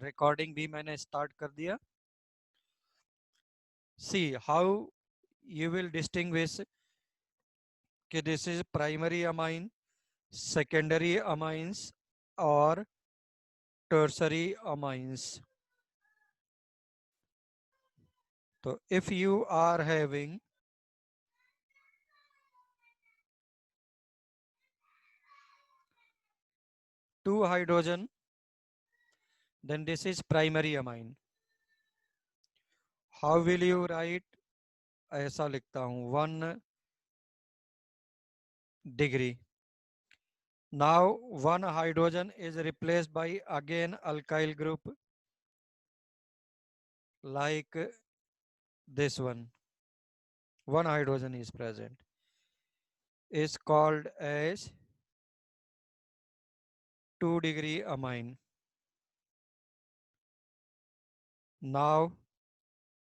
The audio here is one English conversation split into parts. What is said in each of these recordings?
Recording भी मैंने start कर दिया. See how you will distinguish कि this is primary amine, secondary amines or tertiary amines. So if you are having two hydrogen, then this is primary amine. How will you write? ऐसा लिखता हूँ 1 degree. Now one hydrogen is replaced by again alkyl group like this one. One hydrogen is present. Is called as 2-degree amine. Now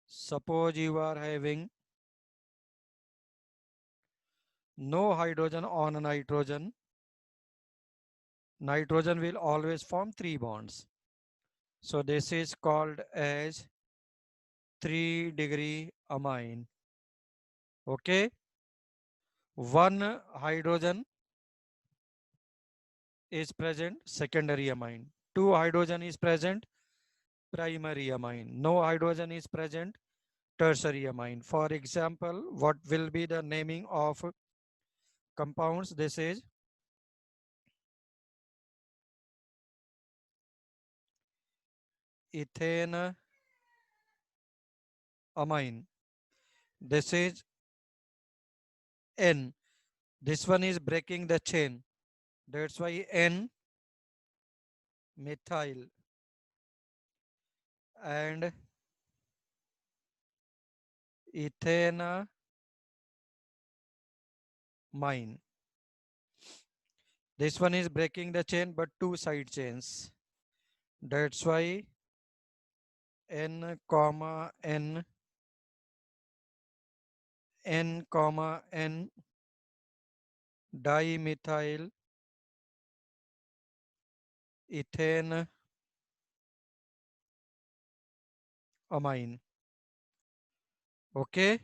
suppose you are having no hydrogen on nitrogen. Nitrogen will always form 3 bonds. So this is called as 3-degree amine. Okay. One hydrogen is present, secondary amine. 2 hydrogen is present, primary amine. No hydrogen is present, tertiary amine. For example, what will be the naming of compounds? This is ethane amine. This is N. This one is breaking the chain. That's why N methyl and ethane amine. This one is breaking the chain but 2 side chains. That's why N comma N N comma N dimethyl ethane amine. Okay.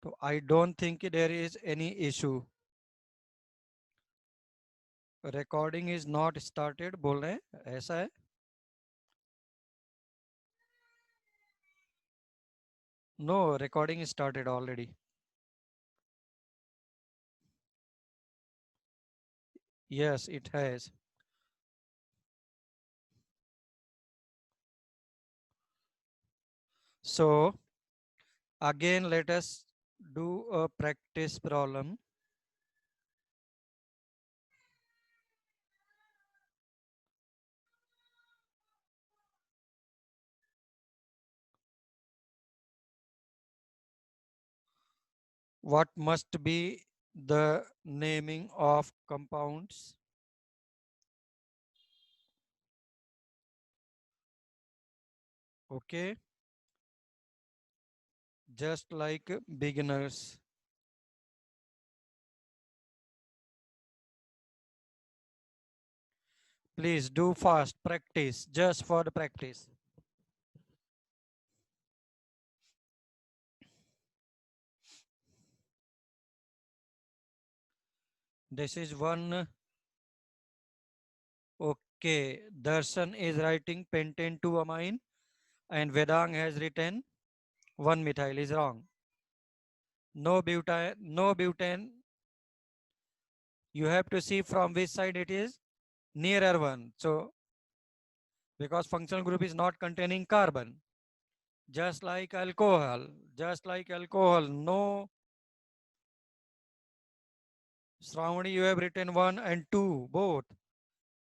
So I don't think there is any issue. Recording is not started बोल रहे हैं ऐसा है. No, recording is started already. Yes, it has. So again, let us do a practice problem. What must be the naming of compounds? Okay. Just like beginners. Please do fast practice just for the practice. This is one. Okay. Darshan is writing pentane 2 amine and Vedang has written 1 methyl is wrong. No butane, no butane. You have to see from which side it is nearer one. So because functional group is not containing carbon, just like alcohol, no. Shravani, you have written 1 and 2 both.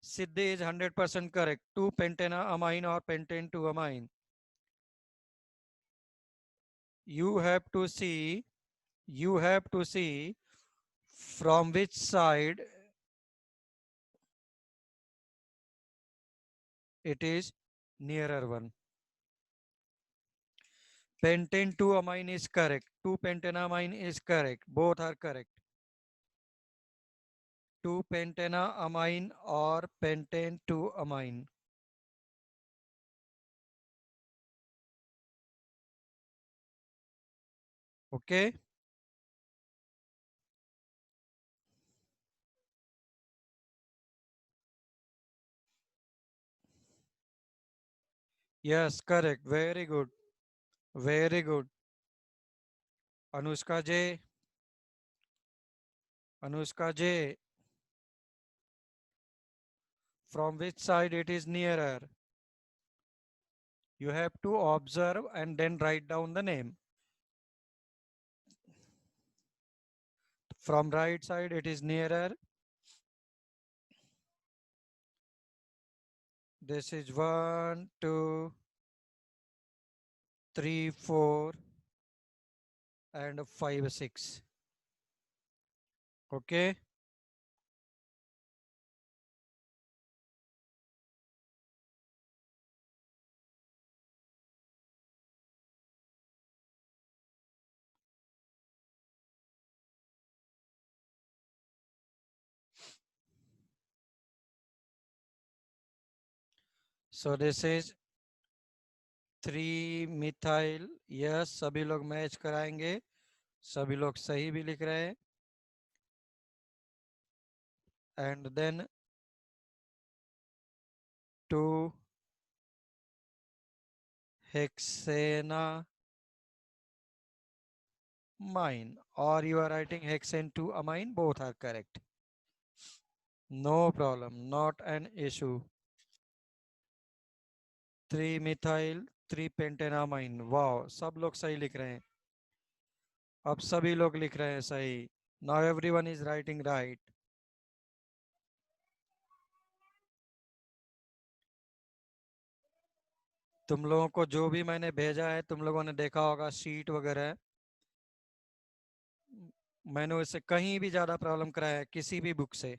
Siddhi is 100% correct. 2 pentana amine or pentane 2 amine. You have to see from which side it is nearer one. Pentane 2-amine is correct. 2-pentanamine is correct. Both are correct. 2-pentanamine or pentane 2-amine. Okay. Yes, correct. Very good. Very good. Anushka J. Anushka J. From which side it is nearer? You have to observe and then write down the name. From right side it is nearer. This is 1, 2, 3, 4 and 5, 6. Okay. So this is 3 methyl. Yes, सभी लोग match कराएंगे. सभी लोग सही भी लिख रहे हैं. And then 2 hexanamine, or you are writing hexane 2 amine. Both are correct. No problem, not an issue. 3 methyl 3 pentanamine. वाह, सब लोग सही लिख रहे हैं. अब सभी लोग लिख रहे हैं सही. Now everyone is writing right. तुम लोगों को जो भी मैंने भेजा है तुम लोगों ने देखा होगा, शीट वगैरह. मैंने उससे कहीं भी ज्यादा प्रॉब्लम कराया है किसी भी बुक से.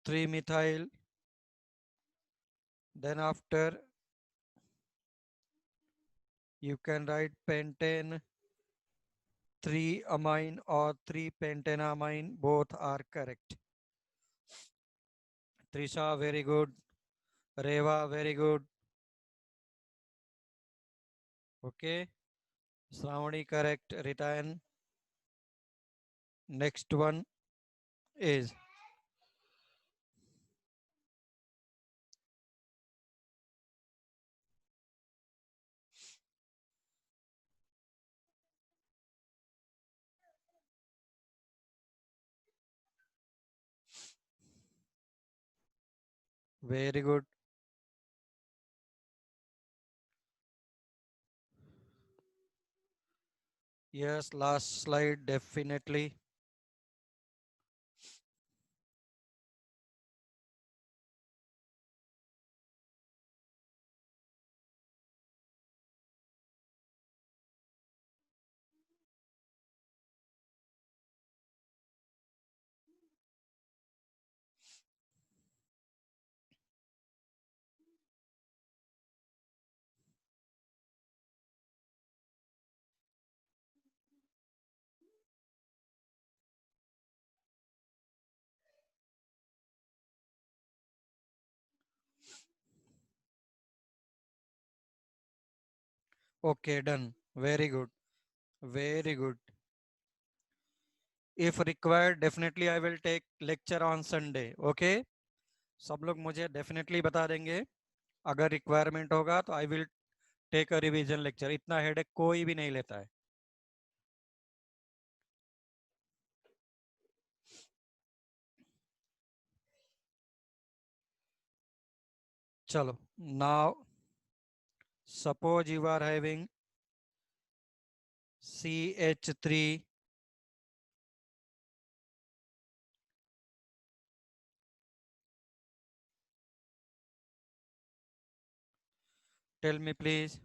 3 methyl, then after you can write pentane 3 amine or 3 pentanamine. Both are correct. Trisha, very good. Reva, very good. Okay. Shravani, correct. Written. Next one is very good. Yes, last slide, definitely. Okay, done. Very good. Very good. If required, definitely I will take lecture on Sunday. Okay. सब लोग मुझे definitely बता देंगे. अगर requirement होगा तो I will take a revision lecture. इतना headache कोई भी नहीं लेता है. चलो. Now suppose you are having CH3 tell me please.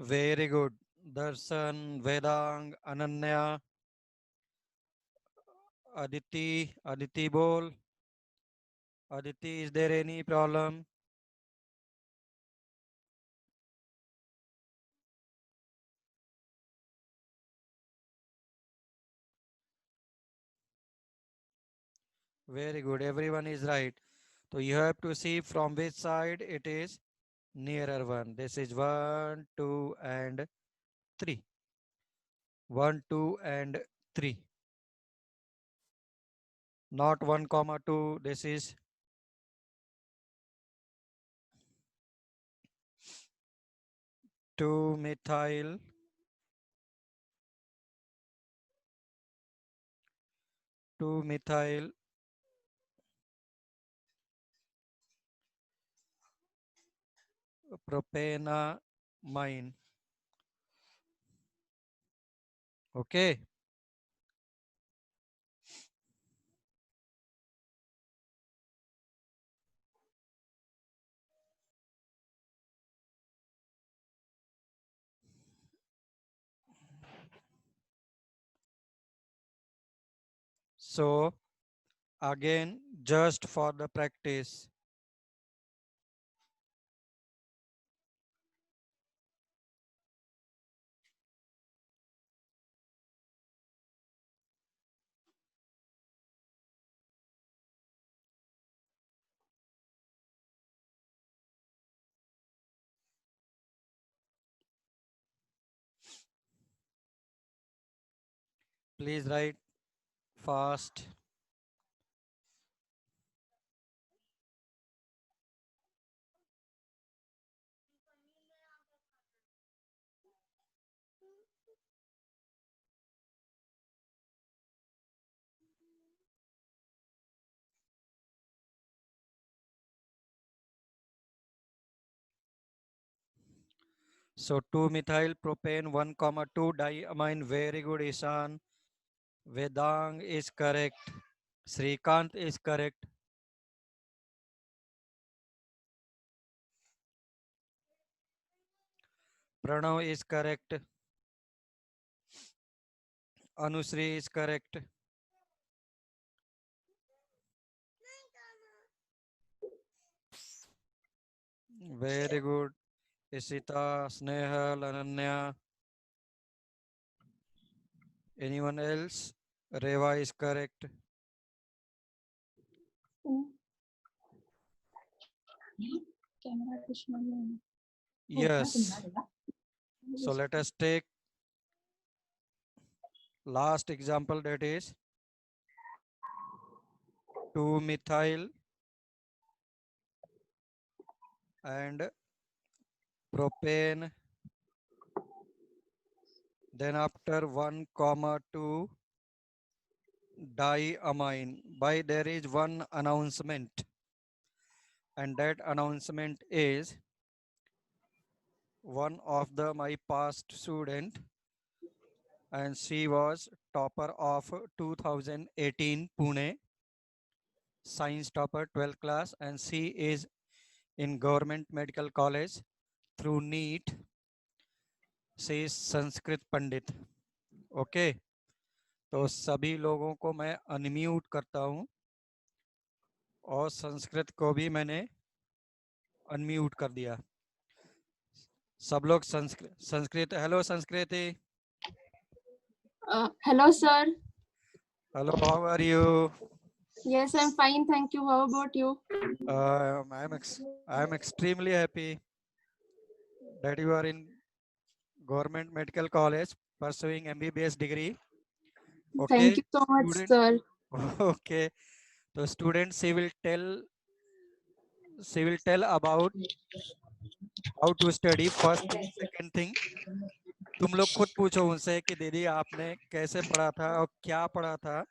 Very good. Darshan, Vedang, Ananya, Aditi bol. Aditi, is there any problem? Very good. Everyone is right. So you have to see from which side it is nearer one. This is 1, 2, and 3. 1, 2, and 3. Not 1 comma 2. This is 2 methyl 2 methyl propanamine. Okay. So again, just for the practice, please write fast. So 2 methyl propane 1 comma 2 diamine. Very good, Ishan. Vedang is correct. Srikant is correct. Pranav is correct. Anusri is correct. Very good. Isita, Snehal, Ananya. Anyone else? Reva is correct. Yes. So let us take last example, that is 2 methyl and propane. Then after 1 comma 2 diamine. By there is one announcement, and that announcement is one of the my past student, and she was topper of 2018 Pune science topper 12th class, and she is in government medical college through NEET. She is Sanskrit Pandit. Okay, तो सभी लोगों को मैं unmute करता हूं और संस्कृत को भी मैंने अनम्यूट कर दिया. सब लोग संस्कृत. हेलो संस्कृति. Hello, sir. Hello, how are you? Yes, I'm fine. Thank you. How about you? I am extremely happy that you are in government medical college pursuing MBBS degree. Thank Okay, you so much, student. sir. Okay, so students, she will tell about how to study. First thing, second thing, तुम लोग खुद पूछो उनसे कि दीदी आपने कैसे पढ़ा था और क्या पढ़ा था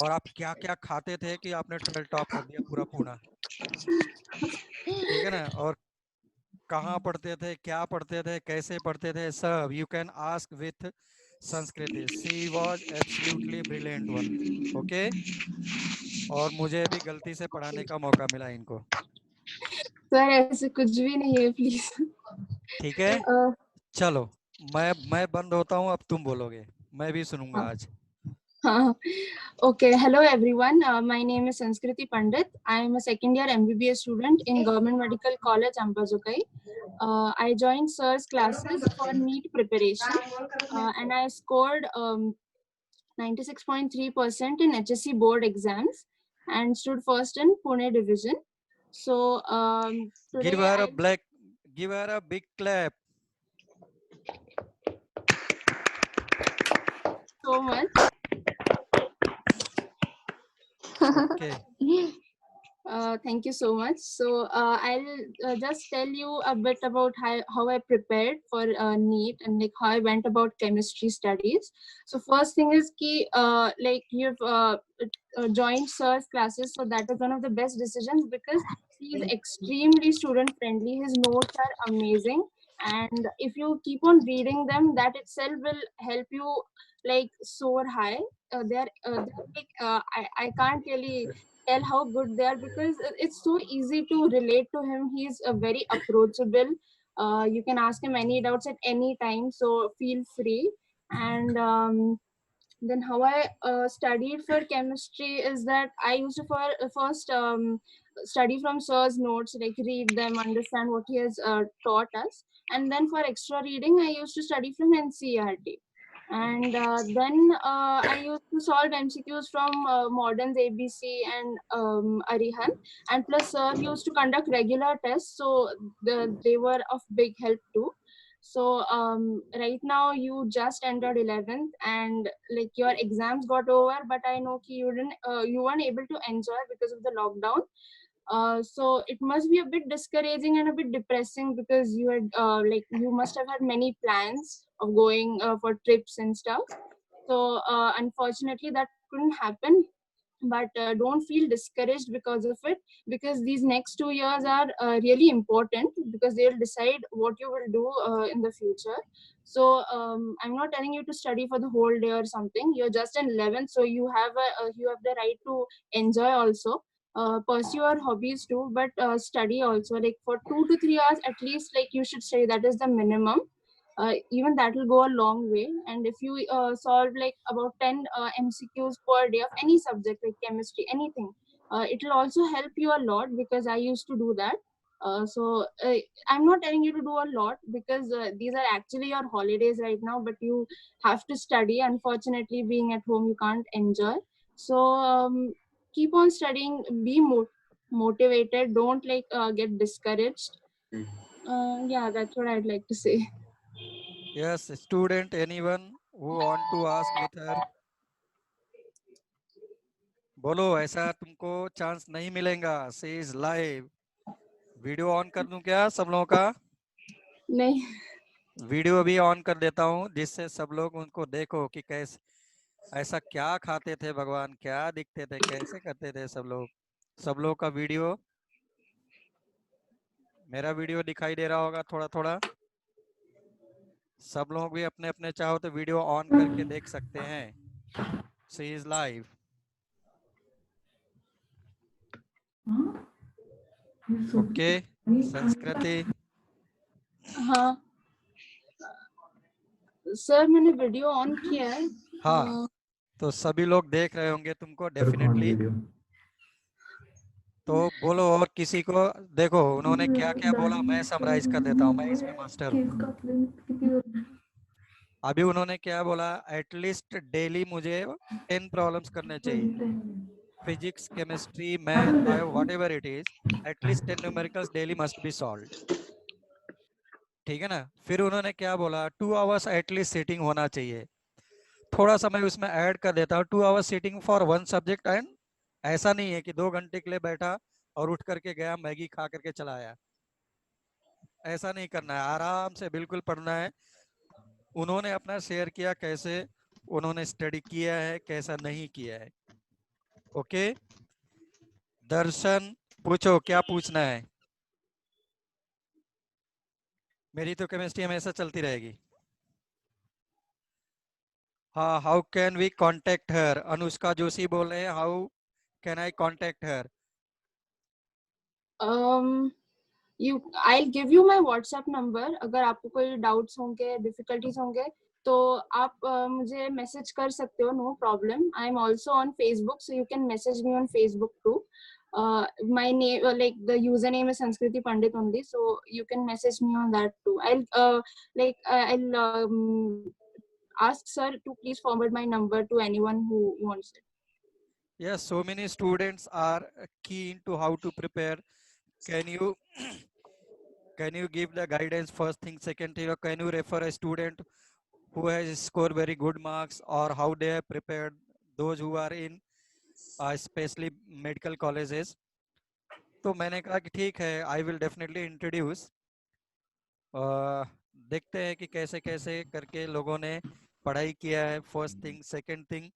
और आप क्या क्या खाते थे कि आपने 12 टॉप कर दिया पूरा पूना. ठीक है ना. और कहाँ पढ़ते थे, क्या पढ़ते थे, कैसे पढ़ते थे, सब यू कैन आस्क विथ संस्कृति. She was absolutely brilliant one. Okay, और मुझे भी गलती से पढ़ाने का मौका मिला इनको. सर ऐसे कुछ भी नहीं है, प्लीज. ठीक है, चलो, मैं बंद होता हूँ, अब तुम बोलोगे, मैं भी सुनूंगा आज। Okay, hello everyone. My name is Sanskriti Pandit. I am a second year MBBS student in Government Medical College, Ambazukai. I joined sir's classes for NEET preparation and I scored 96.3% in HSC board exams and stood first in Pune division. So Give today her a I give her a big clap. so much. Okay. Thank you so much. So I'll just tell you a bit about how I prepared for NEET and like how I went about chemistry studies. So first thing is like you've joined sir's classes, so that is one of the best decisions because he is extremely student friendly. His notes are amazing, and if you keep on reading them, that itself will help you like soar high. They're like I can't really tell how good they are because it's so easy to relate to him. He's very approachable. You can ask him any doubts at any time, so feel free. And then how I studied for chemistry is that I used to first study from sir's notes, like read them, understand what he has taught us, and then for extra reading, I used to study from NCERT. And then I used to solve MCQs from Modern's ABC and Arihan. And plus, sir used to conduct regular tests, so they were of big help too. So right now you just entered 11th and like your exams got over, but I know you weren't able to enjoy because of the lockdown. So it must be a bit discouraging and a bit depressing because you had like you must have had many plans of going for trips and stuff. So unfortunately that couldn't happen, but don't feel discouraged because of it, because these next 2 years are really important because they'll decide what you will do in the future. So I'm not telling you to study for the whole day or something. You're just in 11th, so you have the right to enjoy also. Pursue your hobbies too, but study also, like for 2 to 3 hours at least, like you should study. That is the minimum. Even that will go a long way. And if you solve like about 10 MCQs per day of any subject like chemistry, anything, it will also help you a lot because I used to do that. So I'm not telling you to do a lot because these are actually your holidays right now, but you have to study. Unfortunately, being at home, you can't enjoy. So keep on studying, be motivated, don't like get discouraged. Yeah, that's what I'd like to say. Yes, student, anyone who want to ask with her? बोलो, ऐसा तुमको chance नहीं मिलेगा. She is live. Video on कर दूं क्या सब लोगों का? नहीं. वीडियो भी ऑन कर देता हूं जिससे सब लोग उनको देखो कि कैसे, ऐसा क्या खाते थे भगवान, क्या दिखते थे, कैसे करते थे सब लोग. सब लोग का वीडियो, मेरा वीडियो दिखाई दे रहा होगा थोड़ा थोड़ा. सब लोग भी अपने अपने चाहो तो वीडियो ऑन करके देख सकते हैं. She is live. ओके. संस्कृति. हाँ सर, मैंने वीडियो ऑन किया है. हाँ, तो सभी लोग देख रहे होंगे तुमको डेफिनेटली. तो बोलो और किसी को. देखो उन्होंने क्या क्या बोला, मैं समराइज कर देता हूँ, मैं इसमें मास्टर हूँ. अभी उन्होंने क्या बोला, एटलीस्ट डेली मुझे 10 प्रॉब्लम्स करने चाहिए. Physics, chemistry, math, bio, what ever it is, at least 10 numericals daily must be solved. ठीक है ना. फिर उन्होंने क्या बोला, 2 आवर्स एटलीस्ट सीटिंग होना चाहिए. थोड़ा सा मैं उसमें ऐड कर देता हूँ, 2 hours sitting for one subject. And ऐसा नहीं है कि 2 घंटे के लिए बैठा और उठ करके गया मैगी खा करके चला आया. ऐसा नहीं करना है, आराम से बिल्कुल पढ़ना है. उन्होंने अपना शेयर किया कैसे उन्होंने स्टडी किया है, कैसा नहीं किया है. ओके. दर्शन, पूछो क्या पूछना है. मेरी तो केमिस्ट्री हमेशा चलती रहेगी. हाँ, हाउ कैन वी कांटेक्ट हर. अनुष्का जोशी बोल रहे हैं, how can eye contact her. I'll give you my WhatsApp number. अगर आपको कोई doubts होंगे, difficulties होंगे, तो आप मुझे message कर सकते हो, no problem. I'm also on Facebook, so you can message me on Facebook too. My name, like the username is Sanskriti Pandit only, so you can message me on that too. I'll ask sir to please forward my number to anyone who wants it. Yes, so many students are keen to how to prepare. Can you can you give the guidance first thing, second thing, or can you refer a student who has scored very good marks or how they have prepared, those who are in especially medical colleges? तो मैंने कहा कि ठीक है, I will definitely introduce. देखते हैं कि कैसे कैसे करके लोगों ने पढ़ाई किया है। फर्स्ट थिंग, सेकंड थिंग,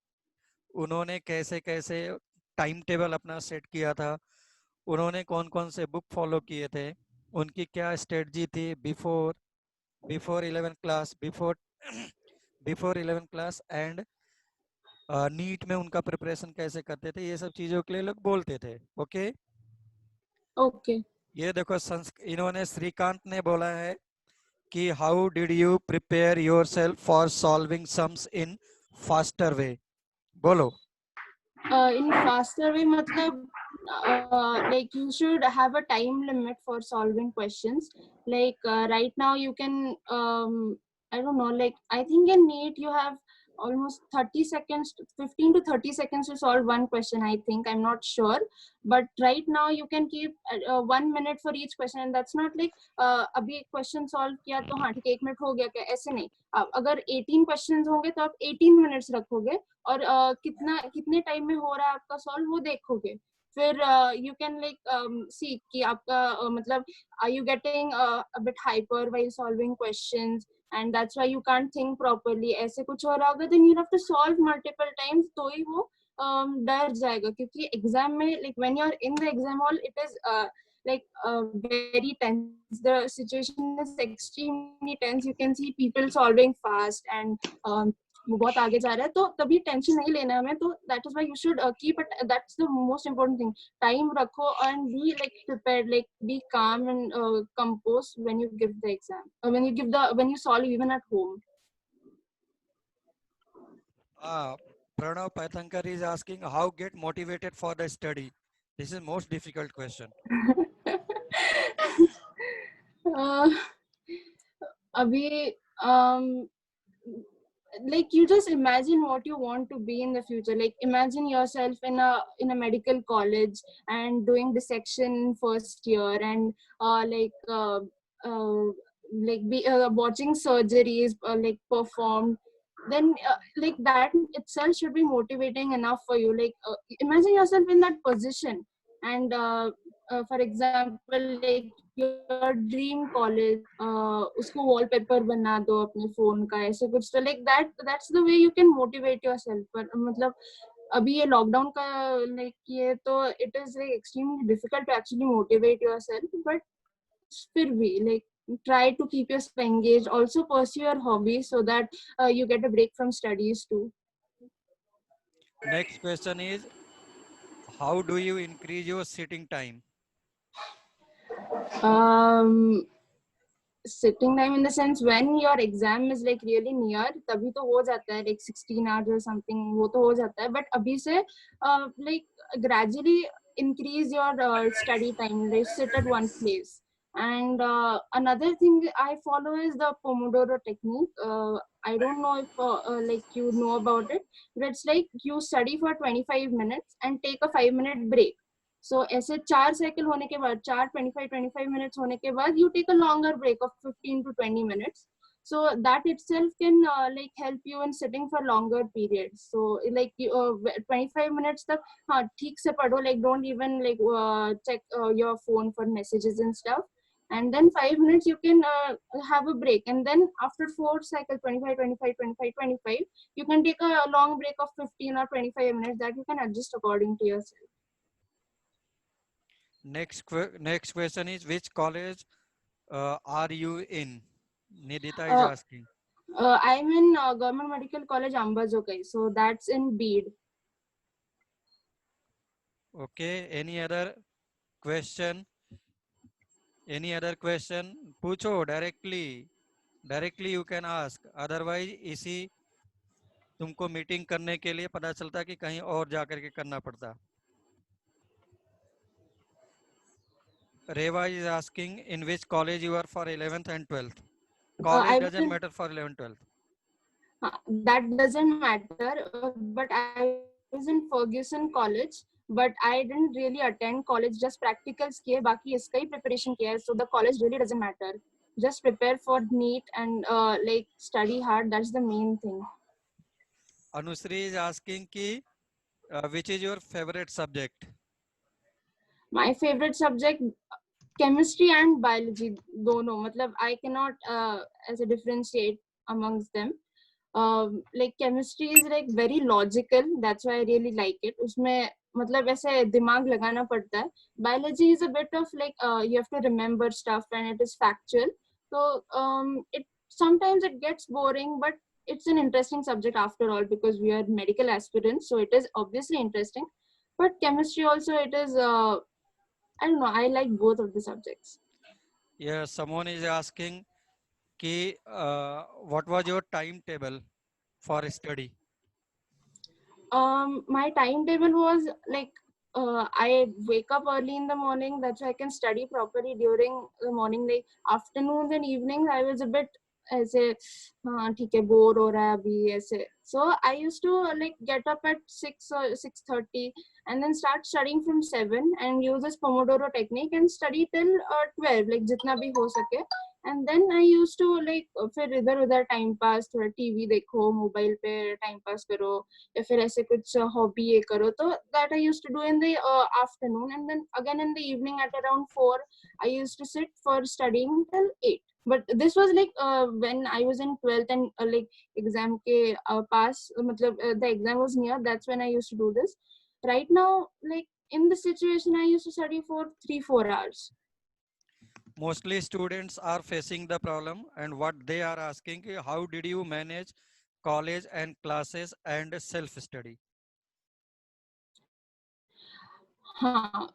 उन्होंने कैसे कैसे टाइम टेबल अपना सेट किया था, उन्होंने कौन कौन से बुक फॉलो किए थे, उनकी क्या स्ट्रेटजी थी before before 11 class, before 11 class and NEET में उनका प्रिपरेशन कैसे करते थे, ये सब चीज़ों के लिए लोग बोलते थे। Okay, Okay. ये देखो इन्होंने श्रीकांत ने बोला है कि how did you prepare yourself for solving sums in faster way. बोलो। In faster way, matlab, like you should have a time limit for solving questions. Like right now, you can I don't know. Like I think in NEET you have almost 30 seconds, 15 to 30 seconds to solve one question. I think, I'm not sure, but right now you can keep 1 minute for each question, and that's not like अभी एक question solve किया तो हाँ ठीक है 1 minute हो गया क्या, ऐसे नहीं। अगर 18 questions होंगे तो आप 18 minutes रखोगे और कितने टाइम में हो रहा है आपका सॉल्व वो देखोगे। फिर यू कैन लाइक सी कि आपका मतलब are you getting a bit hyper while solving questions and that's why you can't think properly, ऐसे कुछ हो रहा होगा then you have to solve multiple times, तो ही वो डर जाएगा। क्योंकि एग्जाम में like when you are in the exam hall it is like very tense, the situation is extremely tense, you can see people solving fast and वो बहुत आगे जा रहा है, तो तभी टेंशन नहीं लेना है हमें। तो that is why you should keep it, that's the most important thing. Time रखो and be like prepared, like be calm and compose when you give the exam, when you solve even at home. Pranav Paithankar is asking how get motivated for the study. This is most difficult question. अभी like you just imagine what you want to be in the future. Like imagine yourself in a medical college and doing dissection in first year, and uh, like be watching surgeries like performed, then like that itself should be motivating enough for you. Like imagine yourself in that position, and for example like your dream college, उसको wallpaper बना दो अपने phone का, ऐसे कुछ। तो like that's the way you can motivate yourself। पर मतलब अभी ये lockdown का like ये तो it is like extremely difficult to actually motivate yourself, but फिर भी like try to keep yourself engaged, also pursue your hobby so that you get a break from studies too. Next question is how do you increase your sitting time? Sitting time in the sense when your exam is like really near, तभी तो हो जाता है like 16 hours or something, वो तो हो जाता है। but अभी से like gradually increase your study time, like sit at one place। and another thing I follow is the Pomodoro technique। I don't know if like you know about it, but it's like you study for 25 minutes and take a 5-minute break। सो ऐसे 4 cycle होने के बाद, 4 25 minutes होने के बाद you take a longer break of 15 to 20 minutes, so that itself can like help you in sitting for longer periods। so like 25 minutes तक हाँ ठीक से पढ़ो, like don't even like check your phone for messages and stuff, and then 5 minutes you can have a break, and then after 4 cycle 25 25 25 25 you can take a long break of 15 or 25 minutes that you can adjust according to yourself। Next question is which college are you in? Nidita is uh, asking. I'm in Government Medical College Ambazogai, so that's in Bede. Okay, any other question Any other question? पूछो directly you can ask. Otherwise इसी तुमको meeting करने के लिए पता चलता कि कहीं और जाकर के करना पड़ता. Reva is asking in which college you are for 11th and 12th. College I doesn't was matter for 11th 12th. that doesn't matter, but I was in Ferguson College, but I didn't really attend college, just practicals किए, बाकी इसका ही preparation किया है, so the college really doesn't matter. Just prepare for NEET and like study hard, that's the main thing. Anusri is asking ki which is your favorite subject? My favorite subject chemistry and biology, दोनों, मतलब I cannot as a differentiate amongst them. Like chemistry is like very logical, that's why I really like it. उसमें मतलब ऐसे दिमाग लगाना पड़ता है. Biology is a bit of like you have to remember stuff and it is factual, so it sometimes it gets boring, but it's an interesting subject after all because we are medical aspirants, so it is obviously interesting. But chemistry also, it is I don't know, I like both of the subjects. Yeah, someone is asking ki what was your timetable for study? My timetable was like I wake up early in the morning, that's why I can study properly during the morning. Like afternoons and evenings I was a bit ऐसे हाँ ठीक है bore हो रहा है अभी ऐसे. So I used to like get up at 6 or 6:30 and then start studying from 7 and use this Pomodoro technique and study till 12, like जितना भी हो सके. And then I used to like फिर इधर उधर टाइम पास, थोड़ा TV देखो, mobile पे टाइम पास करो, या फिर ऐसे कुछ हॉबी ये करो. तो that I used to do in the afternoon, and then again in the evening at around 4 I used to sit for studying till 8. But this was like when I was in 12th and like exam ke pass matlab the exam was near, that's when I used to do this. Right now, like in the situation, I used to study for 3-4 hours. Mostly students are facing the problem and what they are asking ki how did you manage college and classes and self study? हाँ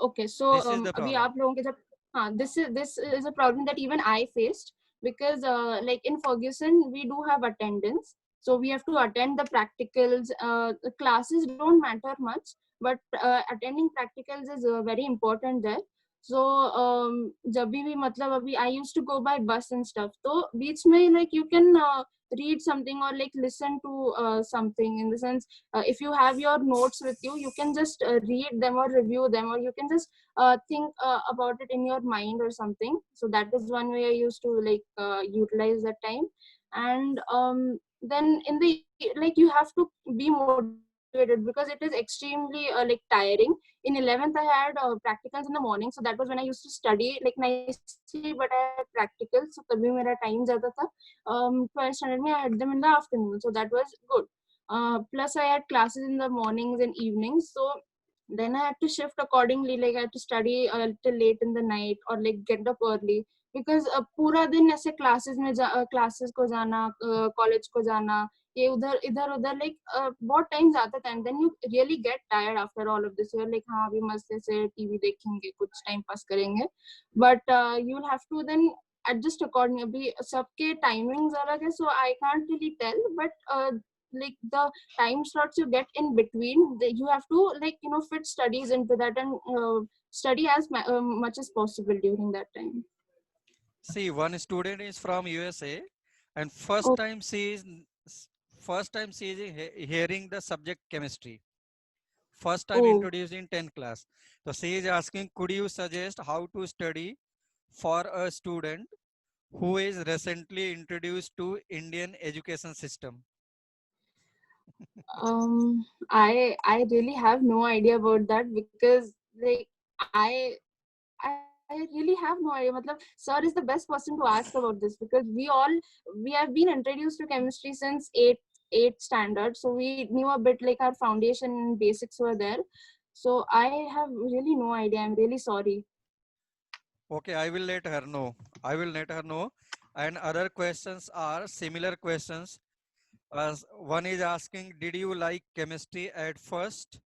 okay, so This is the अभी problem. आप लोगों के जब हाँ this is a problem that even I faced because like in Ferguson we do have attendance, so we have to attend the practicals. The classes don't matter much, but attending practicals is very important there. So जब भी मतलब अभी I used to go by bus and stuff, तो बीच में like you can read something or like listen to something, in the sense if you have your notes with you, you can just read them or review them, or you can just think about it in your mind or something. So that is one way I used to like utilize that time. And then in the like you have to be motivated because it is extremely like tiring. In 11th I had practicals in the morning, so that was when I used to study like nicely, but I had practicals, so तभी मेरा time जाता था. 12th standard में I had them in the afternoon, so that was good. Plus I had classes in the mornings and evenings, so then I had to shift accordingly, like I had to study till late in the night or like get up early, because पूरा दिन ऐसे classes में classes को जाना, college को जाना, ये उधर इधर उधर like बहुत time जाता था, and then you really get tired after all of this. You're like हाँ अभी मस्त से TV देखेंगे, कुछ time pass करेंगे, but you'll have to then adjust accordingly. अभी सबके timings अलग है, so I can't really tell, but like the time slots you get in between, you have to like fit studies into that and study as much as possible during that time. See, one student is from USA and Oh, first time she is hearing the subject chemistry. First time oh. introduced in 10th class. So she is asking, could you suggest how to study for a student who is recently introduced to Indian education system? I really have no idea about that, because like I really have no idea. Matlab, sir is the best person to ask about this, because we have been introduced to chemistry since 8th standard, so we knew a bit, like our foundation and basics were there. So I have really no idea. I'm really sorry. Okay, I will let her know. I will let her know. And other questions are similar questions. As one is asking, did you like chemistry at first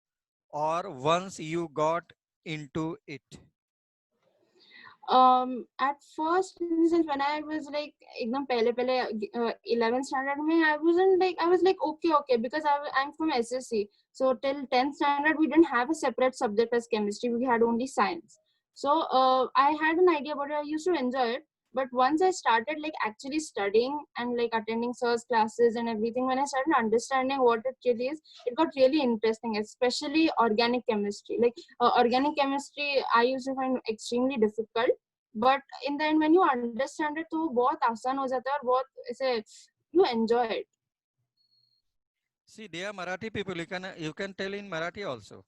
or once you got into it? At first, since when I was like एकदम पहले 11th standard में, I was like okay because I'm from SSC, so till 10th standard we didn't have a separate subject as chemistry, we had only science. So I had an idea about it, I used to enjoy it. But once I started like actually studying and like attending sir's classes and everything, when I started understanding what it really is, it got really interesting, especially organic chemistry. Like organic chemistry I used to find extremely difficult, but in the end when you understand it तो वो बहुत आसान हो जाता है और बहुत ऐसे you enjoy it. See, they are Marathi people. You can tell in Marathi also.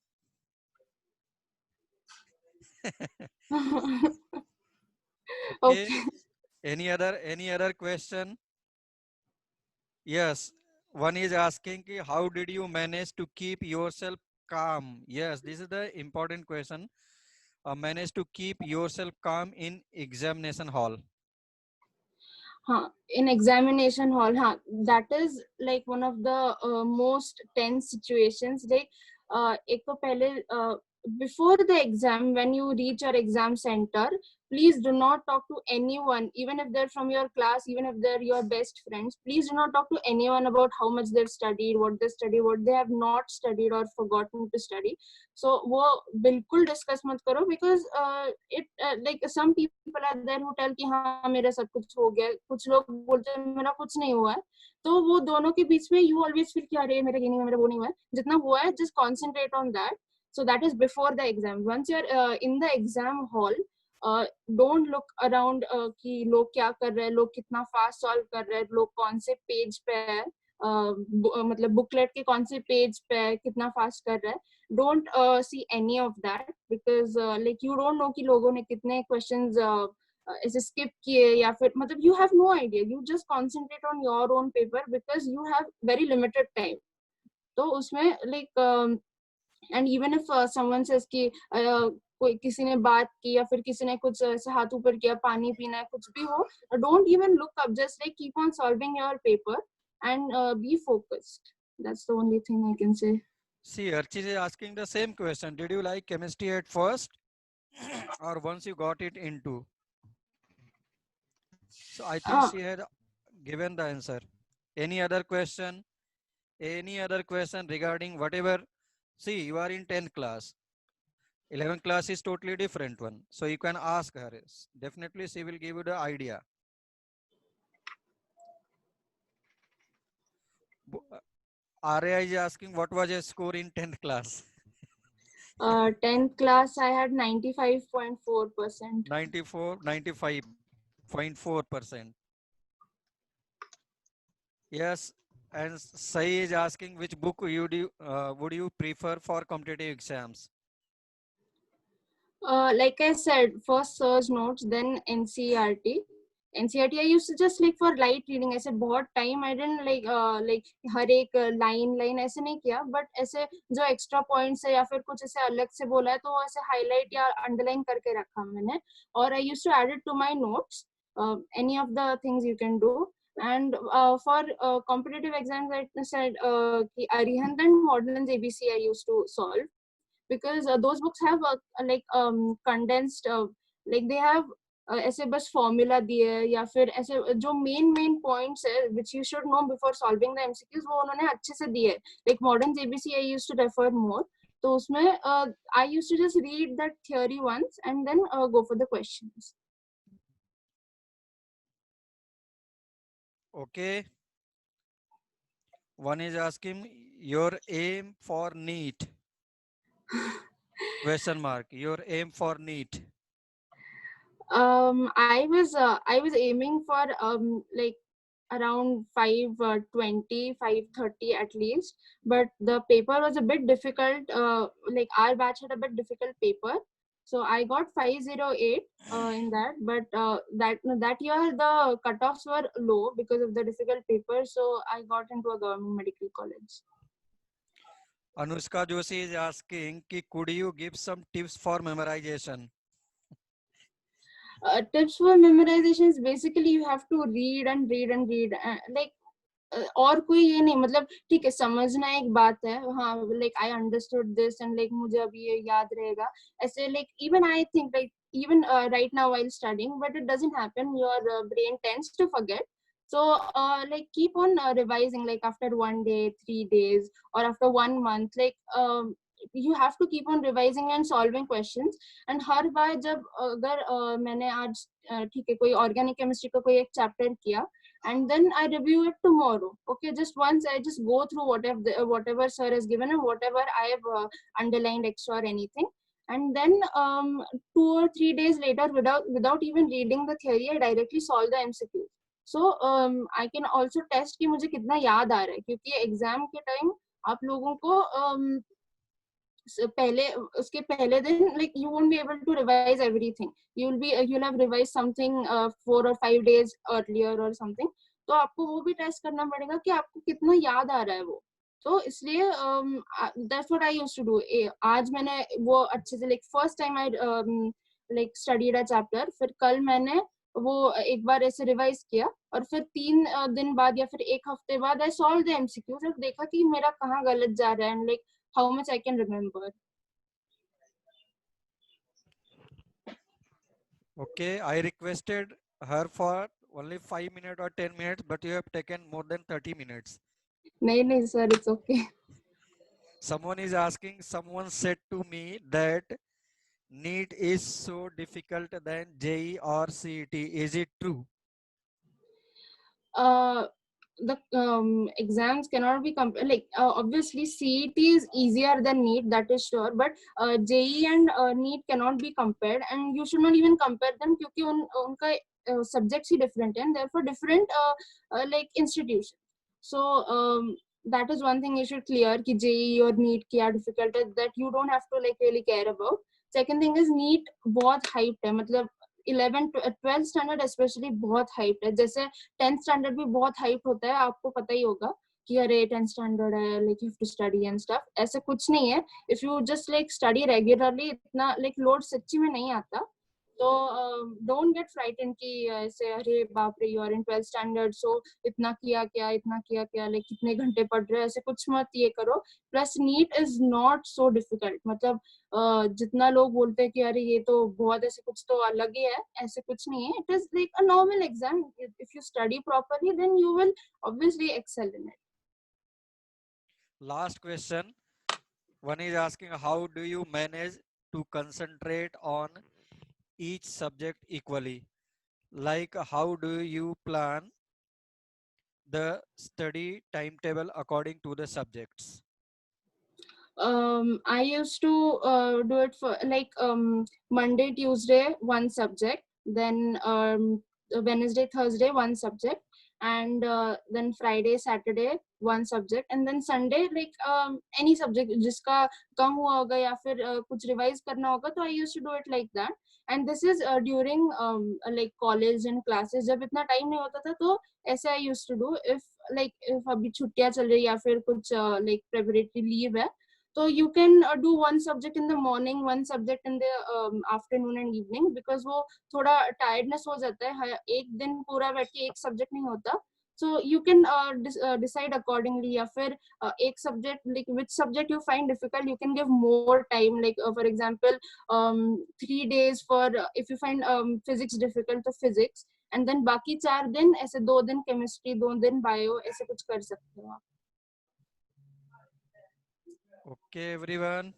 Okay. Okay. Any other question? Yes. One is asking ki, how did you manage to keep yourself calm? Yes, this is the important question. Manage to keep yourself calm in examination hall. In examination hall, that is like one of the most tense situations. Like एक तो पहले before the exam, when you reach your exam center, please do not talk to anyone, even if they're from your class, even if they're your best friends. Please do not talk to anyone about how much they've studied, what they study, what they have not studied or forgotten to study. So वो बिल्कुल discuss मत करो, because it like some people are there who tell कि हाँ मेरा सब कुछ हो गया, कुछ लोग बोलते हैं मेरा कुछ नहीं हुआ है. तो वो दोनों के बीच में you always feel कि अरे मेरा ये नहीं हुआ, मेरा वो नहीं हुआ है. जितना हुआ है just concentrate on that. So that is before the exam. Once you're in the exam hall, don't look around कि लोग क्या कर रहे हैं, लोग कितना फास्ट सॉल्व कर रहे हैं, लोग कौन से पेज पे है, मतलब बुकलेट के कौन से पेज पे है, कितना फास्ट कर रहा है. Don't see any of that, because like you don't know कि लोगों ने कितने questions ऐसे skip किए या फिर मतलब you have no idea. You just concentrate on your own paper because you have very limited time. तो उसमें like and even if someone says कि कोई किसी ने बात की या फिर किसी ने कुछ ऐसे हाथ ऊपर किया, पानी पीना है, कुछ भी हो, don't even look up, just like keep on solving your paper and be focused. That's the only thing I can say. See, Archit is asking the same question. Did you like chemistry at first or once you got it into? So I think she had given the answer. Any other question? Any other question regarding whatever? See, you are in 10th class. 11th class is totally different one. So you can ask her. Definitely she will give you the idea. Arya is asking what was your score in 10th class? 10th class I had 95.4%. 95.4%. Yes, and Sai is asking which book would you prefer for competitive exams? Like I said, first Surge Notes, then NCERT. NCERT I used to just like for light reading. ऐसे बहुत time I didn't like हर एक line ऐसे नहीं किया, but ऐसे जो extra points है या फिर कुछ ऐसे अलग से बोला है तो वो ऐसे highlight या underline करके रखा मैंने. Or I used to add it to my notes. Any of the things you can do. And for competitive exams, I said कि Arihant and Modern's ABC I used to solve, because those books have like condensed like they have ऐसे बस formula दिए या फिर ऐसे जो main points है which you should know before solving the MCQs, वो उन्होंने अच्छे से दिए. like modern ABC I used to refer more, तो उसमें I used to just read that theory once and then go for the questions. Okay. One is asking your aim for NEET. Question mark. Your aim for NEET. I was aiming for like around 520, 530 at least, but the paper was a bit difficult. Like our batch had a bit difficult paper, so I got 508 in that. But that year the cutoffs were low because of the difficult paper, so I got into a government medical college. Anushka Joshi is asking, could you give some tips for memorization? Tips for memorization is basically you have to read and read and read. Like और कोई ये नहीं, मतलब ठीक है समझना एक बात है, हाँ like I understood this and like मुझे अभी ये याद रहेगा ऐसे. like even I think like even right now while studying, but it doesn't happen. Your brain tends to forget. So like keep on revising, like after 1 day, 3 days, or after 1 month, like you have to keep on revising and solving questions. And हर बार जब अगर मैंने आज ठीक है कोई organic chemistry का कोई एक चैप्टर किया, and then I review it tomorrow. Okay, just once I just go through whatever sir has given and whatever I have underlined extra or anything, and then 2 or 3 days later, without even reading the theory, I directly solve the MCQ. So I can also test कि मुझे कितना याद आ रहा है, क्योंकि exam के time आप लोगों को पहले उसके पहले दिन like you won't be able to revise everything. You'll have revised something 4 or 5 days earlier or something. तो आपको वो भी टेस्ट करना पड़ेगा कि आपको कितना याद आ रहा है वो. तो इसलिए that's what I used to do. आज मैंने वो अच्छे से like first time I like studied a chapter, फिर कल मैंने वो एक बार ऐसे रिवाइज किया, और फिर 3 दिन बाद या फिर एक हफ्ते बाद आई सॉल्व द एमसीक्यू, फिर देखा कि मेरा कहाँ गलत जा रहा है, and like how much I can remember. Okay, I requested her for only 5 minutes or 10 minutes, but you have taken more than 30 minutes. नहीं sir, it's okay. Someone is asking, someone said to me that NEET is so difficult than JEE or CET. Is it true? The exams cannot be compared. Like obviously CET is easier than NEET, that is sure, but JEE and NEET cannot be compared, and you should not even compare them क्योंकि उनका subjects he different and therefore different like institution. So that is one thing you should clear कि JEE or NEET क्या difficult है, that you don't have to like really care about. Second thing is NEET बहुत hyped है, मतलब 11th 12th standard specially बहुत hype है. जैसे 10th standard भी बहुत हाइप होता है, आपको पता ही होगा कि अरे 10th स्टैंडर्ड है, like you have to study and stuff. ऐसा कुछ नहीं है. If you just like study regularly, इतना लाइक लोड सच्ची में नहीं आता. तो डोंट गेट फ्राइटेंड कि ऐसे अरे बाप रे you are in 12th standard, so इतना किया क्या लाइक कितने घंटे पढ़ रहे हो, ऐसे कुछ मत ये करो. Plus NEET is not so difficult. मतलब जितना लोग बोलते हैं कि अरे ये तो बहुत ऐसे कुछ तो अलग ही है, ऐसे कुछ नहीं है. It is like a normal exam. If you study properly then you will obviously excel in it. Last question. One is asking, how do you manage to concentrate on each subject equally? Like, how do you plan the study timetable according to the subjects? I used to do it for like Monday, Tuesday, one subject, then Wednesday, Thursday, one subject, and then Friday, Saturday, one subject, and then Sunday, like any subject जिसका कम हुआ होगा या फिर कुछ revise करना होगा, तो I used to do it like that. And this is during like college and classes. जब इतना time नहीं होता था, तो ऐसे I used to do. If अभी छुट्टियां चल रही या फिर कुछ like preparatory leave है, so you can do one subject in the morning, one subject in the afternoon and evening, because वो थोड़ा tiredness हो जाता है. एक दिन पूरा बैठ के एक subject नहीं होता. So you can decide accordingly. या फिर एक subject, like which subject you find difficult, you can give more time. Like for example, 3 days for if you find physics difficult, तो physics, and then बाकी 4 दिन ऐसे 2 दिन chemistry, 2 दिन bio, ऐसे कुछ कर सकते हो आप. Okay, everyone.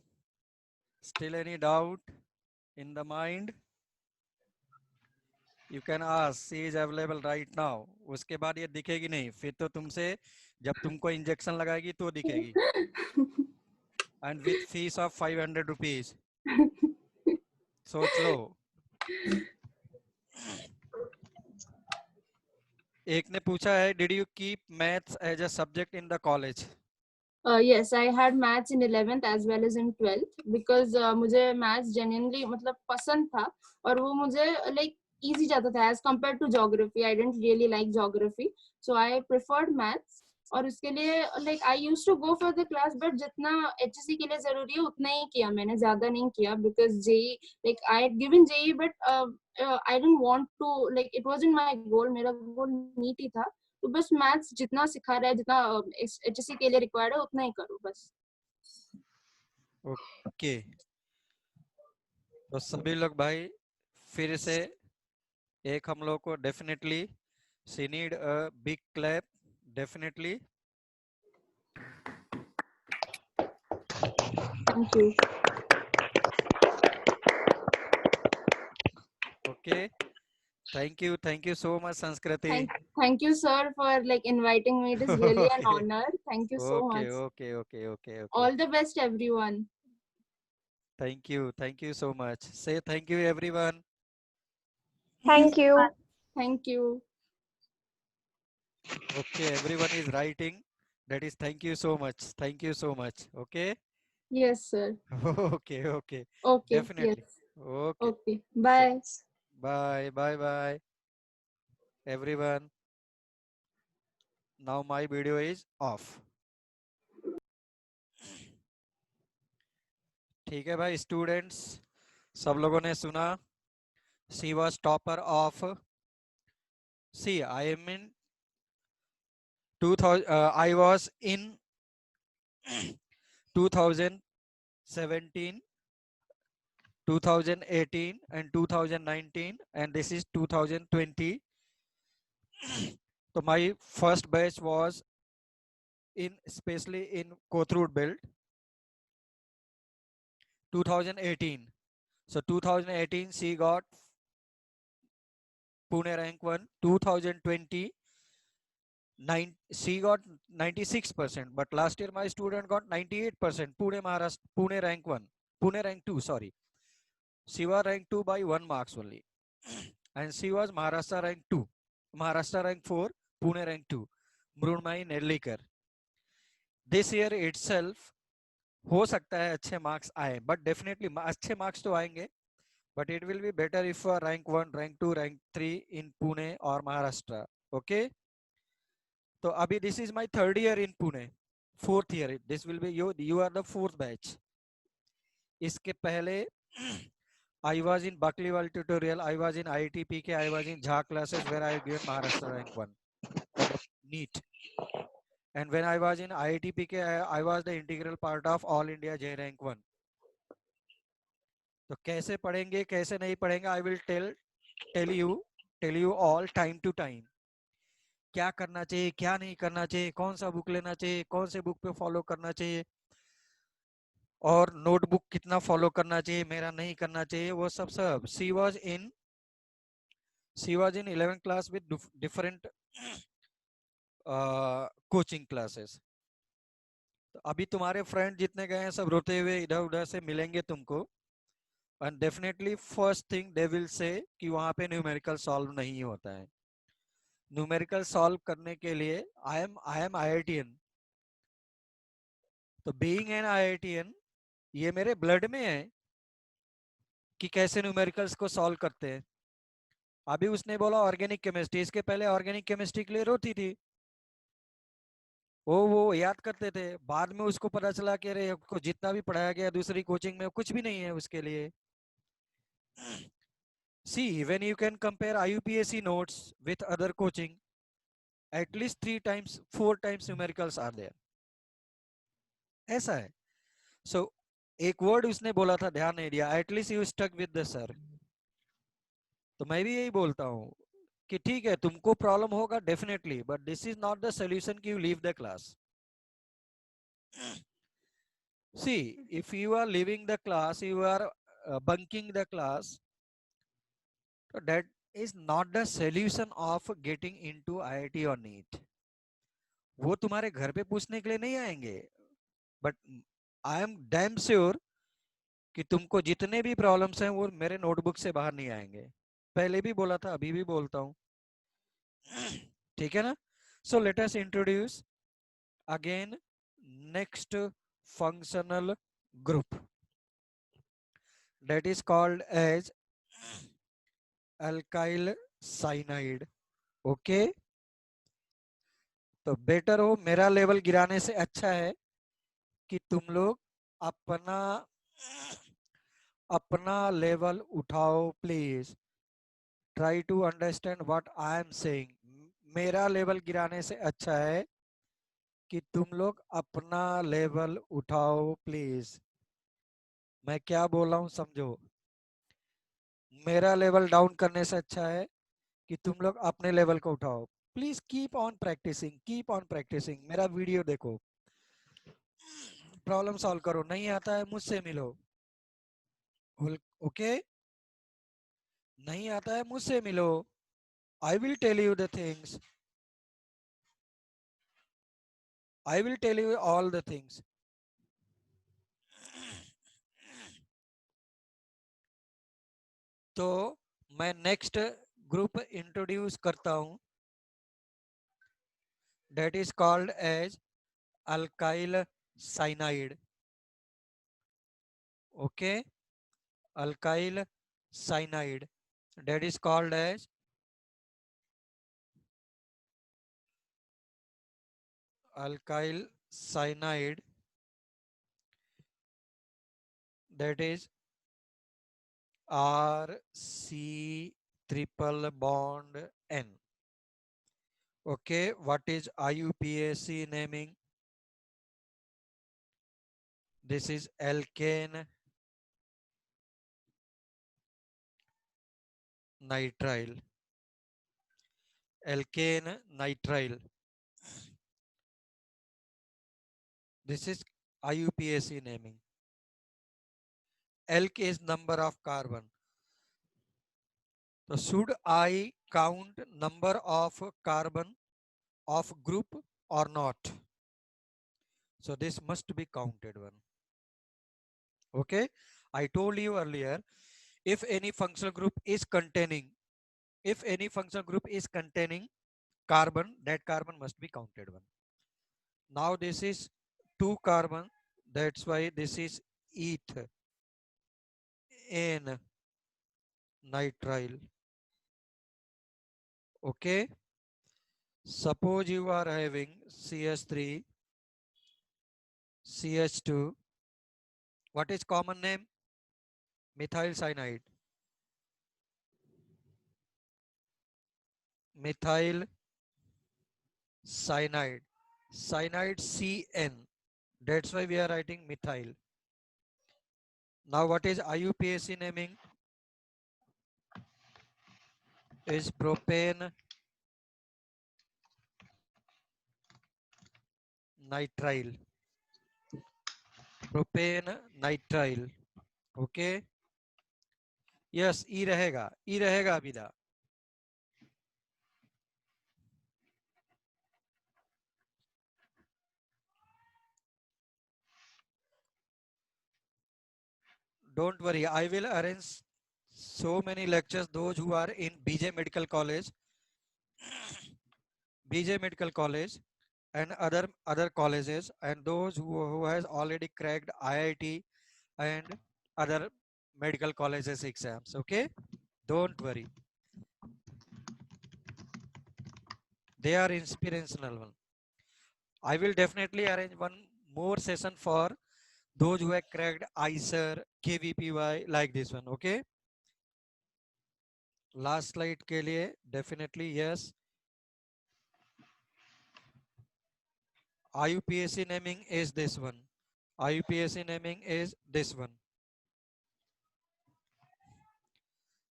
Still any doubt in the mind? You can ask. She is available right now. उसके बाद ये दिखेगी नहीं, फिर तो तुमसे जब तुमको इंजेक्शन लगाएगी तो दिखेगी. And with fees of 500 rupees. सोच लो. एक ने पूछा है, did you keep maths as a subject in the college? Yes, I had maths in 11th as well as in 12th, because मुझे maths genuinely मतलब पसंद था, और वो मुझे like easy जाता था as compared to geography. I didn't really like geography, so I preferred maths. और उसके लिए like I used to go for the class, but जितना HSC के लिए जरूरी है उतना ही किया मैंने, ज्यादा नहीं किया, because JEE like I had given JEE, but I didn't want to, like it wasn't my goal. मेरा goal NEET ही था. तो बस मैथ्स जितना सिखा रहा है, जितना HSC के लिए रिक्वायर्ड है, उतना ही करो बस. ओके, तो सभी लोग भाई फिर से एक हम लोग को definitely she need a big clap, definitely. Thank you. Okay, thank you so much संस्कृति। Thank you, sir, for like inviting me. It is really an okay honor. Thank you so okay much. Okay okay okay okay, All the best, everyone. Thank you so much. Say thank you everyone. Thank you. Thank you. Okay, everyone is writing. That is, thank you so much. Thank you so much. Okay. Yes, sir. Okay, okay. Okay. Yes. Definitely. Okay. Okay. So, Bye. bye, bye, bye, everyone. Now my video is off. ठीक है भाई students, सब लोगों ने सुना। She was topper of, see, I am in 2000, I was in 2017, 2018 and 2019, and this is 2020. So my first batch was in, especially in Kothurud belt, 2018. So 2018 she got Pune rank 1. 2020 she got 96%, but last year my student got 98%. Pune Maharashtra, Pune rank 1, Pune rank 2, sorry. She was rank 2 by 1 marks only. And she was Maharashtra rank 2, Maharashtra rank 4, Pune rank 2, Mrunmai Nerlikar. This year itself हो सकता है अच्छे marks आए, but definitely अच्छे marks तो आएंगे, but it will be better if rank 1, rank 2, rank 3 in Pune और Maharashtra. Okay, तो अभी this is my third year in Pune, fourth year, this will be you are the fourth batch. इसके पहले I was in Bakliwal tutorial, I was in IITPK, I was in Jha classes where I have given Maharashtra rank 1 in the NEET. And when I was in IITPK, I was the integral part of All India J rank 1. तो कैसे पढ़ेंगे कैसे नहीं पढ़ेंगे, I will tell you all time to time, क्या करना चाहिए क्या नहीं करना चाहिए, कौन सा बुक लेना चाहिए, कौन से बुक पे फॉलो करना चाहिए, और नोटबुक कितना फॉलो करना चाहिए, मेरा नहीं करना चाहिए, वो सब। She was in 11th class with different coaching classes. तो अभी तुम्हारे फ्रेंड जितने गए हैं सब रोते हुए इधर उधर से मिलेंगे तुमको, and definitely first thing they will say कि वहां पे न्यूमेरिकल सॉल्व नहीं होता है। न्यूमेरिकल सॉल्व करने के लिए आई एम आईआईटीएन, तो बीइंग एन आईआईटीएन ये मेरे ब्लड में है कि कैसे न्यूमेरिकल्स को सॉल्व करते हैं। अभी उसने बोला ऑर्गेनिक केमिस्ट्री, इसके पहले ऑर्गेनिक केमिस्ट्री क्लियर होती थी, वो याद करते थे, बाद में उसको पता चला कि अरे उसको जितना भी पढ़ाया गया दूसरी कोचिंग में कुछ भी नहीं है उसके लिए। See, when you can compare IUPAC notes with other coaching, at least 3 times, 4 times numericals are there. ऐसा है। So, एक वर्ड उसने बोला था, ध्यान नहीं दिया, at least you stuck with the sir. तो मैं भी यही बोलता हूँ कि ठीक है तुमको प्रॉब्लम होगा definitely, but this is not the solution कि you leave the class. See, if you are leaving the class, you are bunking the class, so that is not the solution of getting into IIT or NEET. वो तुम्हारे घर पे पूछने के लिए नहीं आएंगे, but I am damn sure कि तुमको जितने भी प्रॉब्लम्स हैं वो मेरे नोटबुक से बाहर नहीं आएंगे। पहले भी बोला था, अभी भी बोलता हूँ, ठीक है ना। So let us introduce again next functional group, that is called as alkyl cyanide. Okay, तो बेटर हो मेरा लेवल गिराने से अच्छा है कि तुम लोग अपना अपना लेवल उठाओ please, try to understand what I am saying. मेरा लेवल गिराने से अच्छा है कि तुम लोग अपना लेवल उठाओ प्लीज। मैं क्या बोल रहा हूं समझो, मेरा लेवल डाउन करने से अच्छा है कि तुम लोग अपने लेवल को उठाओ। Please keep on practising, keep on practising. मेरा वीडियो देखो, प्रॉब्लम सॉल्व करो। नहीं आता है मुझसे मिलो। ओके, नहीं आता है मुझसे मिलो। I will tell you the things, I will tell you all the things. तो मैं नेक्स्ट ग्रुप इंट्रोड्यूस करता हूं, that is called as alkyl cyanide. Okay, alkyl cyanide, that is called as alkyl cyanide, that is RC triple bond N. Okay, what is IUPAC naming? This is alkane nitrile, alkane nitrile. This is IUPAC naming. Alk is number of carbon. So should I count number of carbon of group or not? So this must be counted one. Okay, I told you earlier, if any functional group is containing, if any functional group is containing carbon, that carbon must be counted one. Now this is 2 carbon, that's why this is eth n nitrile. Okay, suppose you are having CH3 CH2, what is common name? Methyl cyanide, methyl cyanide, cyanide CN, that's why we are writing methyl. Now what is IUPAC naming? Is propane nitrile, propane nitrile. Okay, yes, E रहेगा विदा. Don't worry, I will arrange so many lectures. Those who are in BJ Medical College, BJ Medical College, and other colleges, and those who has already cracked IIT and other medical colleges exams. Okay, don't worry, they are inspirational one. I will definitely arrange one more session for those who have cracked ICER, KVPY, like this one. Okay, last slide के लिए definitely yes. IUPAC naming is this one. IUPAC naming is this one.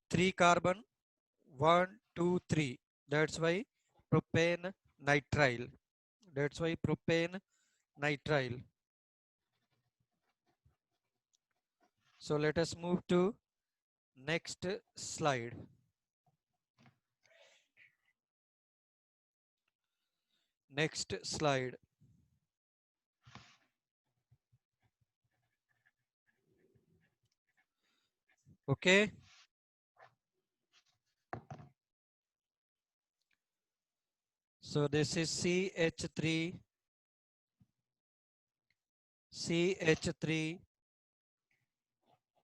3 carbon, 1, 2, 3. That's why propane nitrile. That's why propane nitrile. So let us move to next slide. Next slide. Okay. So this is CH3, CH3.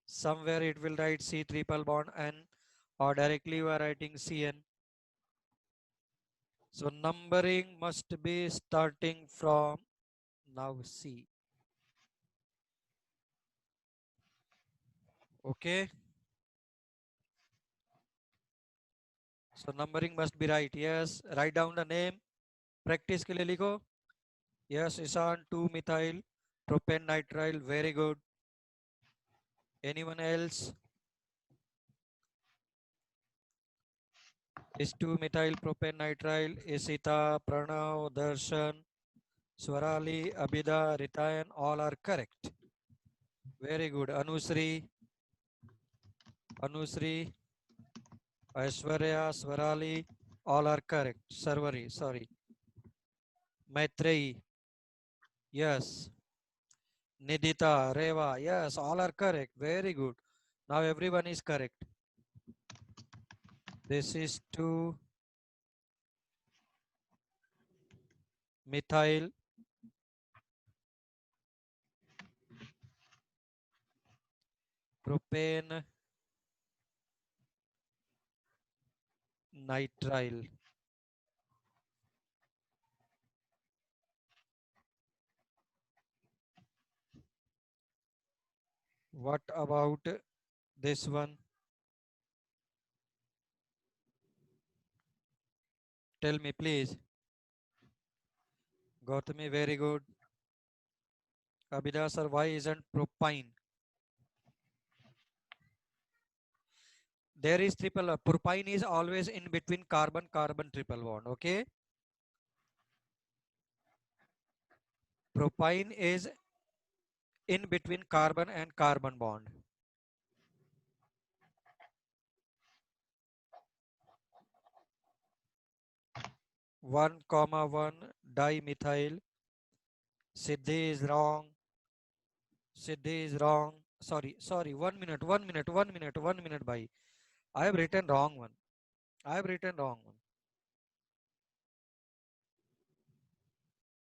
Somewhere it will write C triple bond N, or directly you are writing CN. So numbering must be starting from now C. Okay. So numbering must be right. Yes. Write down the name. Practice के लिए लिखो. Yes, Isan 2 methyl propane nitrile. Very good. Anyone else? Is 2-methyl propanitrile, Isita, Pranav, Darshan, Swarali, Abida, Ritayan, all are correct. Very good. Anusri, Aishwarya, Swarali, all are correct. Sarvari, sorry. Maitreyi, yes. Nidita, Reva, yes, all are correct. Very good. Now everyone is correct. This is 2-methyl propane nitrile. What about this one? Tell me, please. Gautami, very good. Abida, sir, why isn't propine? There is triple. Propine is always in between carbon-carbon triple bond. Okay. Propine is in between carbon and carbon bond. One comma one dimethyl. Siddhi is wrong. Siddhi is wrong. Sorry. 1 minute. 1 minute. 1 minute. 1 minute. Bhai. I have written wrong one. I have written wrong one.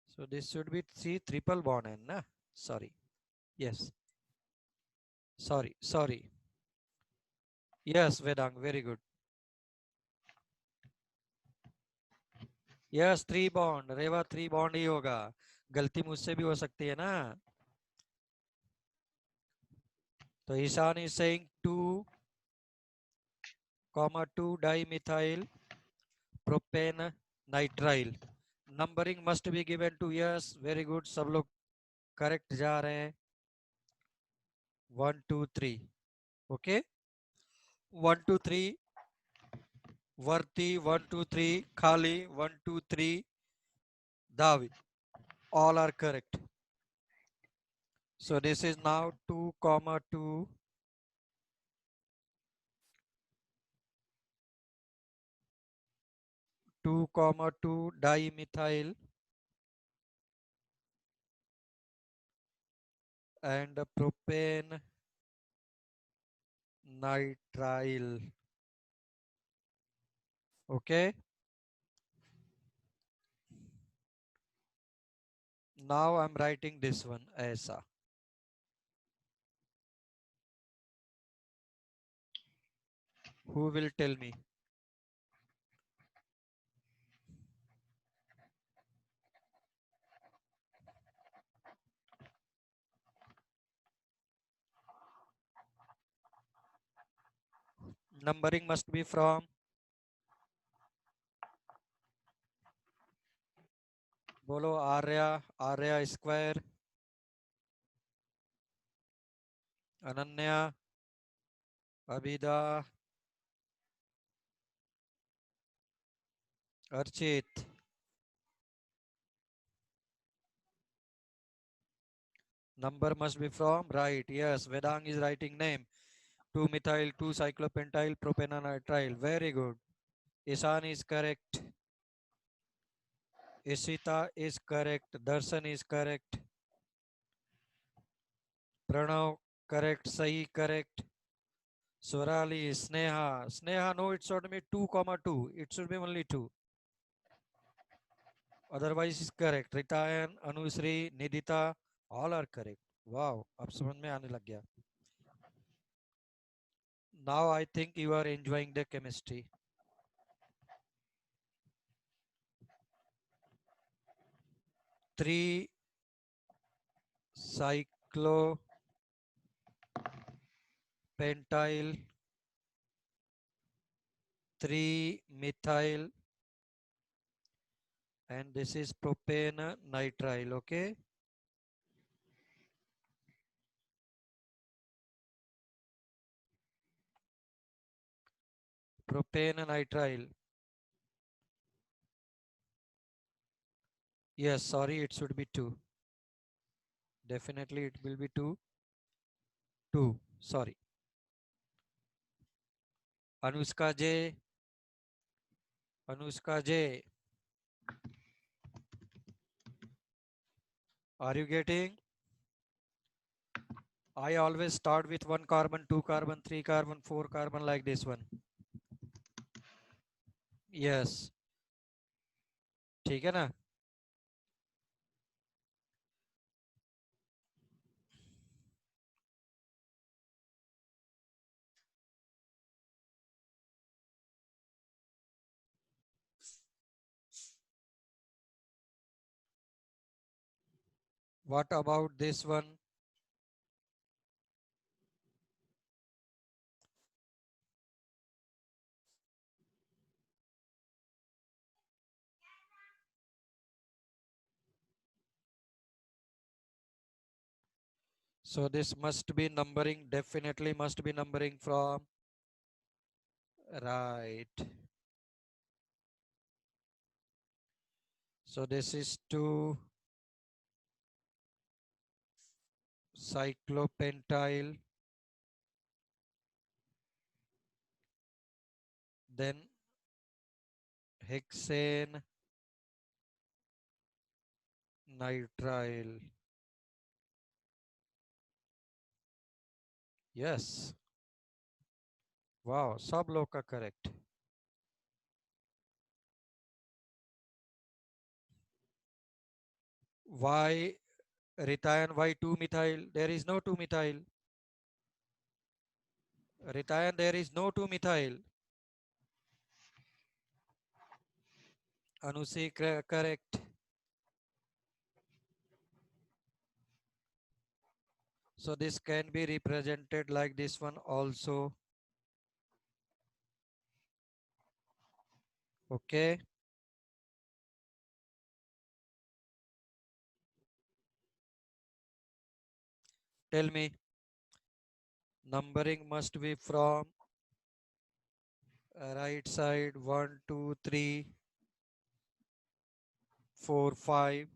So this should be C triple bond N. Na? Sorry. Yes. Sorry. Yes, Vedang. Very good. Yes 3 bond Reva 3 bond ही होगा गलती मुझसे भी हो सकती है ना तो Ishan is saying 2,2 dimethyl propane nitrile numbering must be given to yes very good सब लोग करेक्ट जा रहे हैं 1 2 3 ओके 1 2 3 वर्ती 1 2 3 खाली 1 2 3 दावी all are correct so this is now 2,2 2,2 dimethyl and propane nitrile. Okay. Now I'm writing this one ऐसा. Who will tell me? Numbering must be from बोलो Arya square Ananya Abida Archit number must be from right yes Vedang is writing name 2-methyl 2-cyclopentyl propanenitrile very good Ishan is correct Ishita is correct Darshan is correct Pranav correct Sahi correct Swarali Sneha no it should be 2,2 it should be only 2 otherwise is correct Ritayan Anusri Nidita all are correct wow अब समझ में आने लग गया now I think you are enjoying the chemistry 3-cyclopentyl 3-methyl and this is propane nitrile okay propane nitrile Yes, sorry, it should be 2. Definitely it will be 2. 2. Sorry. Anushka J. Anushka J. Are you getting? I always start with 1 carbon, 2 carbon, 3 carbon, 4 carbon like this one. Yes. ठीक है ना? What about this one? So this must be numbering, definitely must be numbering from right. So this is 2 cyclopentyl, then hexane nitrile. Yes. Wow, सब लोग का correct. Why Rithion, why 2-methyl? There is no 2-methyl. Rithion, there is no 2-methyl. Anusi, correct. So this can be represented like this one also. Okay. Tell me, numbering must be from right side 1, 2, 3, 4, 5.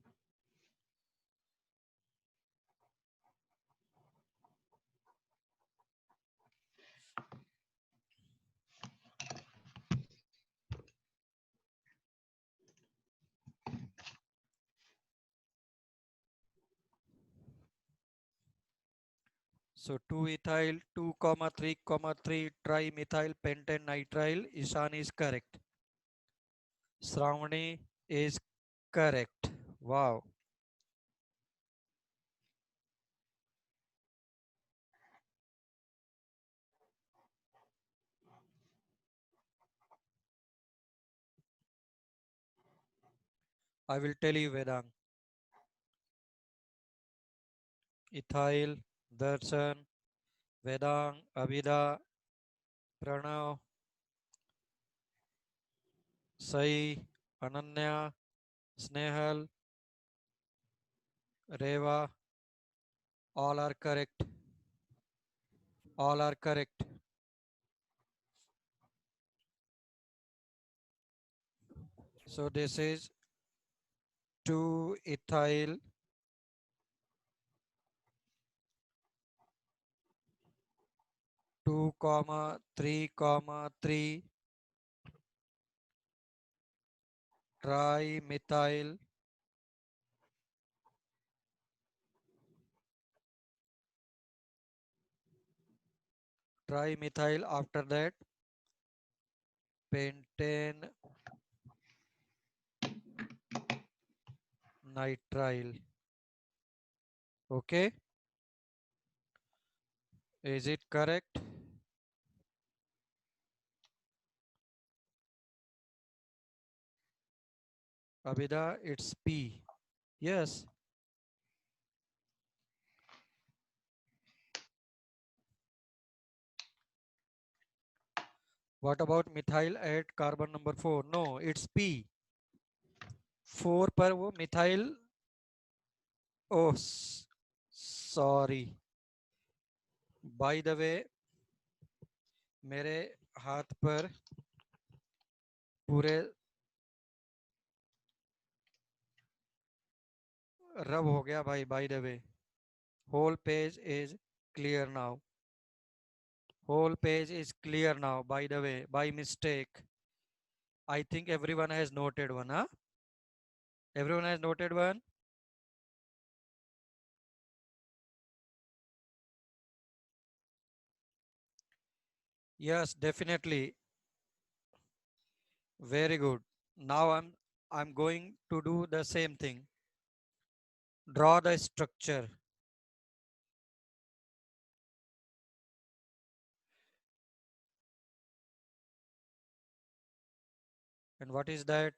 So 2-ethyl, 2, 3, 3 trimethyl pentane nitrile. Ishan is correct. Shravani is correct. Wow. I will tell you Vedang. Ethyl, Darshan, Vedang, Abhida, Pranav, Sai, Ananya, Snehal, Reva, all are correct. All are correct. So this is 2-ethyl, 2, 3, 3 trimethyl trimethyl, after that pentane nitrile. Okay, is it correct? Abhida, it's P. Yes. What about methyl at carbon number 4? No, it's P. 4 पर वो methyl, oh sorry, by the way मेरे हाथ पर पूरे रब हो गया भाई, by the way. Whole page is clear now. Whole page is clear now, by the way, by mistake. I think everyone has noted one, huh? Everyone has noted one? Yes, definitely. Very good. Now I'm going to do the same thing. Draw the structure. And what is that?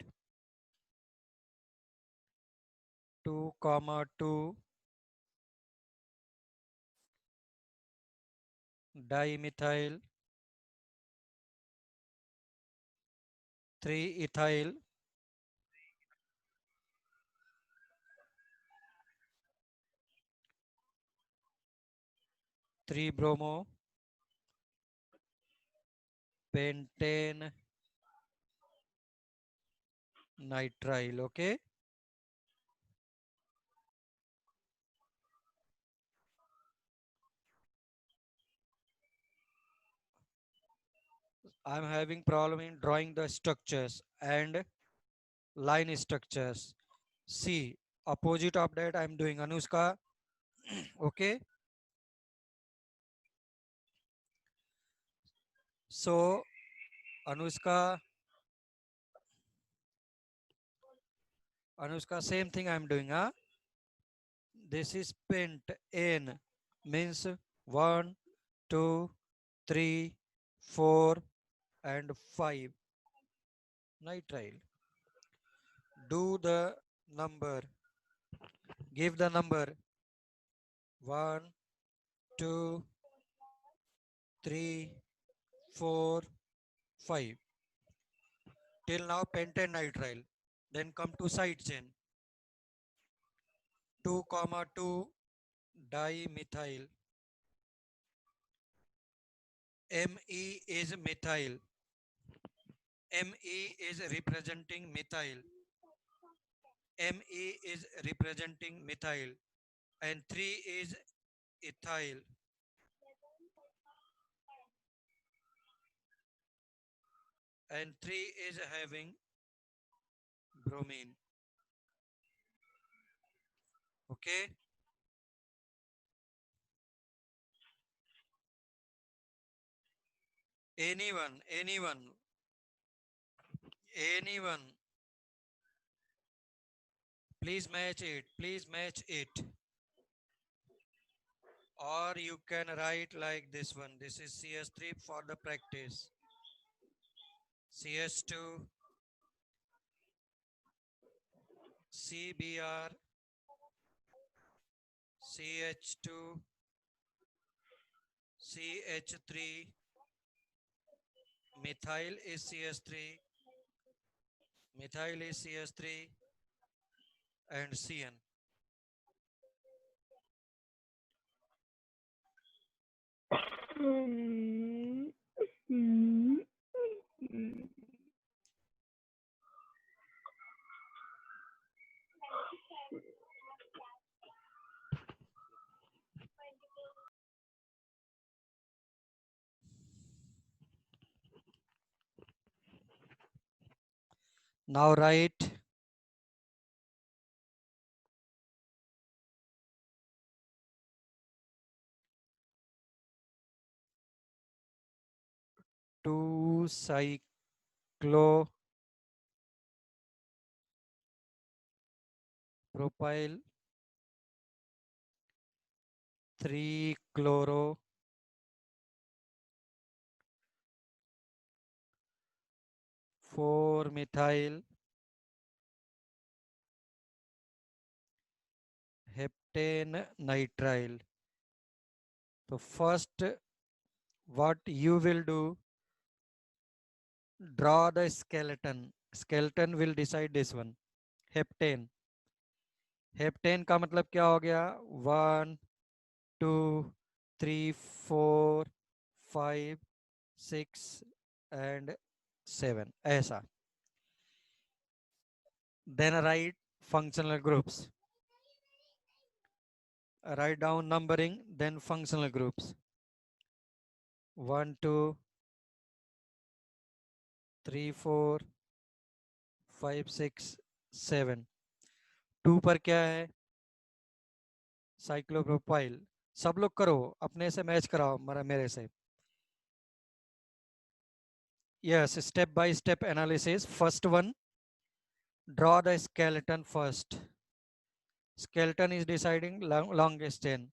2 comma 2 dimethyl 3 ethyl 3 bromo pentane nitrile. Okay. I'm having problem in drawing the structures and line structures. See, opposite of that I'm doing Anushka. Okay. So Anushka, same thing I'm doing. Huh? This is pent N means 1, 2, 3, 4, and 5 nitrile. Do the number. Give the number 1, 2, 3, 4, 5. Till now pentane nitrile. Then come to side chain. 2 comma 2 dimethyl. Me is methyl. Me is representing methyl. Me is representing methyl. And 3 is ethyl. And 3 is having bromine. Okay. Anyone, please match it. Please match it. Or you can write like this one. This is CS3 for the practice. CS2, CBr, CH2, CH3, methyl is CS3, methyl is CS3, and CN. Now write 2 cyclopropyl 3 chloro 4 methyl heptane nitrile. So first what you will do, draw the skeleton. Skeleton will decide this one. Heptane. Heptane का मतलब क्या हो गया? 1, 2, 3, 4, 5, 6 and 7 ऐसा. Then write functional groups. Write down numbering, then functional groups. 1 2 3 4 5 6 7. 2 पर क्या है? Cyclopropyl. सब लोग करो, अपने से मैच कराओ मेरे से. Yes, step by step analysis. First one, draw the skeleton first. Skeleton is deciding longest chain.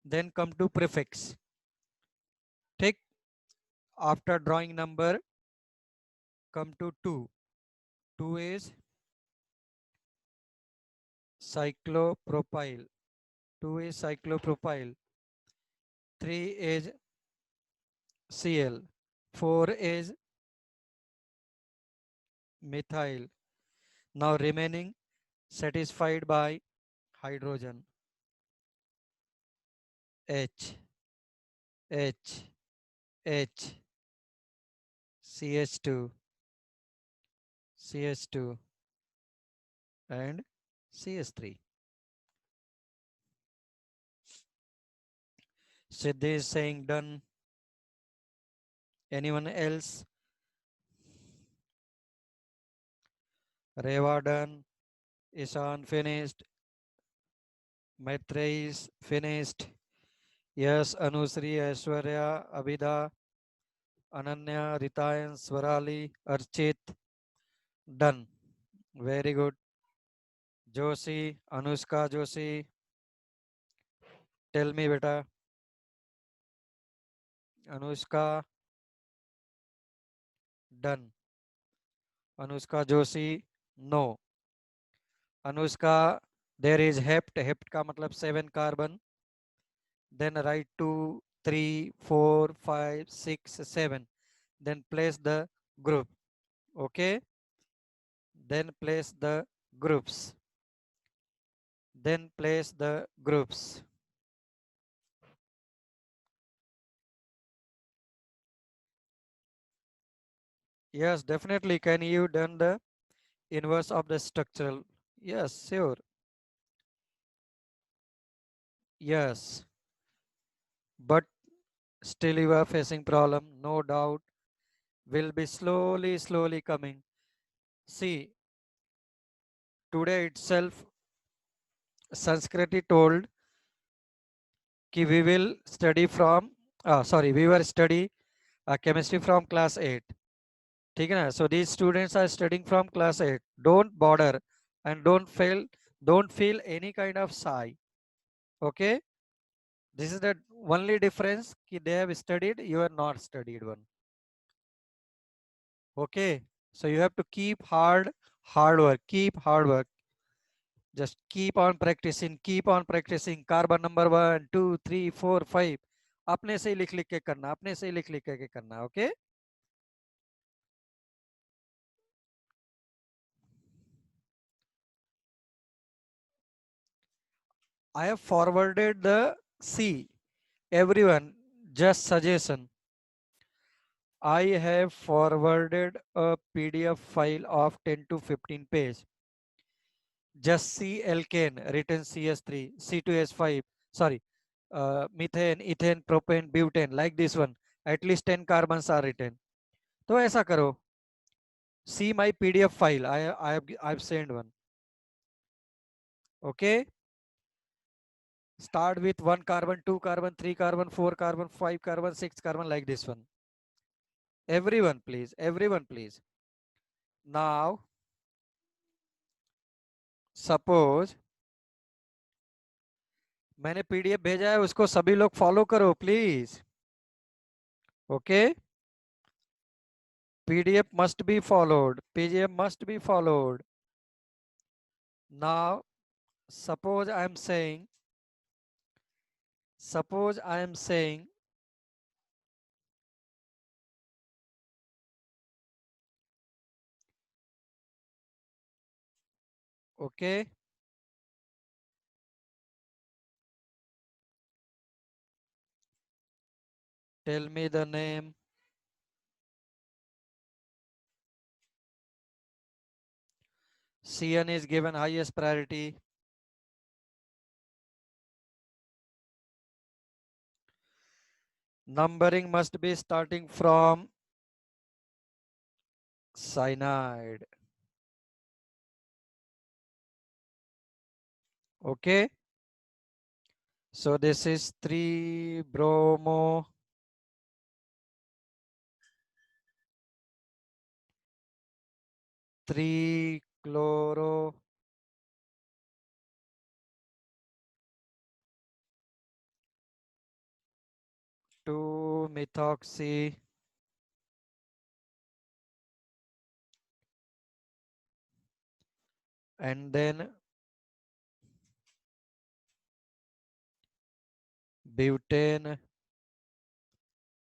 Then come to prefix. Take after drawing number, come to 2. 2 is cyclopropyl. 2 is cyclopropyl. 3 is Cl. 4 is methyl. Now remaining satisfied by hydrogen. H, H, H, CH2, CH2 and CS3. Siddhi is saying done. Anyone else? Reva done. Ishan finished. Maitreyi is finished. Yes, Anusri, Aishwarya, Abhida, Ananya, Ritayan, Swarali, Archit. Done. Very good. Joshi, Anushka Joshi. Tell me, beta. Anushka. Done. Anushka Joshi. No. Anushka, there is hept. Hept का मतलब 7 carbon. Then write 2, 3, 4, 5, 6, 7. Then place the group. Okay. Then place the groups. Then place the groups. Yes, definitely. Can you done the inverse of the structural? Yes, sure. Yes. But still you are facing problem. No doubt. Will be slowly coming. See, today itself, Sanskriti told कि we will study from, sorry, we were study chemistry from class 8. ठीक है ना? So these students are studying from class 8. Don't bother and don't feel any kind of shy. Okay? This is the only difference कि they have studied, you are not studied one. Okay? So you have to keep hard work, keep hard work. Just keep on practicing. Carbon number 1, 2, 3, 4, 5. अपने से ही लिख के करना, अपने से ही लिख के करना. Okay? I have forwarded the C. Everyone, just suggestion. I have forwarded a PDF file of 10 to 15 page. Just see alkane written CS3, C2S5, sorry, methane, ethane, propane, butane, like this one. At least 10 carbons are written. तो ऐसा करो. See my PDF file. I've sent one. Okay. Start with 1 carbon, 2 carbon, 3 carbon, 4 carbon, 5 carbon, 6 carbon, like this one. Everyone please. Now suppose मैंने PDF भेजा है, उसको सभी लोग follow करो please. Okay. PDF must be followed. PDF must be followed. Now suppose I am saying okay, tell me the name. CN is given highest priority. Numbering must be starting from cyanide. Okay. So this is 3-bromo, 3-chloro, 2-methoxy, and then butane,